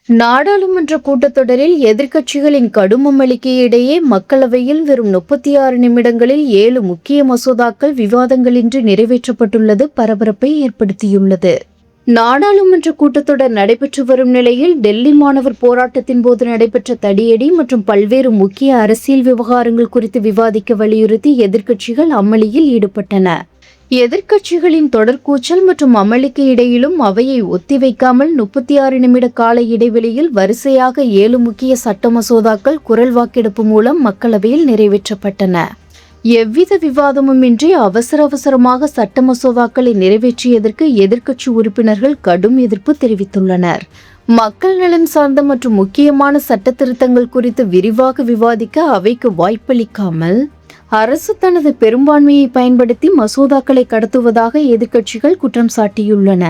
நாடாளுமன்ற கூட்டத்தொடரில் எதிர்க்கட்சிகளின் கடும் அமளிக்கு இடையே மக்களவையில் வெறும் 36 நிமிடங்களில் 7 முக்கிய மசோதாக்கள் விவாதங்களின்றி நிறைவேற்றப்பட்டுள்ளது பரபரப்பை ஏற்படுத்தியுள்ளது. நாடாளுமன்ற கூட்டத்தொடர் நடைபெற்று வரும் நிலையில் டெல்லி மாணவர் போராட்டத்தின் போது நடைபெற்ற தடியடி மற்றும் பல்வேறு முக்கிய அரசியல் விவகாரங்கள் குறித்து விவாதிக்க வலியுறுத்தி எதிர்க்கட்சிகள் அமளியில் ஈடுபட்டன. எதிர்க்கட்சிகளின் தொடர்கூச்சல் மற்றும் அமளிக்கு இடையிலும் அவையை ஒத்திவைக்காமல் 36 நிமிட கால இடைவெளியில் வரிசையாக 7 முக்கிய சட்ட மசோதாக்கள் குரல் வாக்கெடுப்பு மூலம் மக்களவையில் நிறைவேற்றப்பட்டன. எவ்வித விவாதமுமின்றி அவசரமாக சட்ட மசோதாக்களை நிறைவேற்றியதற்கு எதிர்க்கட்சி உறுப்பினர்கள் கடும் எதிர்ப்பு தெரிவித்துள்ளனர். மக்கள் நலன் சார்ந்த மற்றும் முக்கியமான சட்ட திருத்தங்கள் குறித்து விரிவாக விவாதிக்க அவைக்கு வாய்ப்பளிக்காமல் அரசு தனது பெரும்பான்மையை பயன்படுத்தி மசோதாக்களை கடத்துவதாக எதிர்க்கட்சிகள் குற்றம் சாட்டியுள்ளன.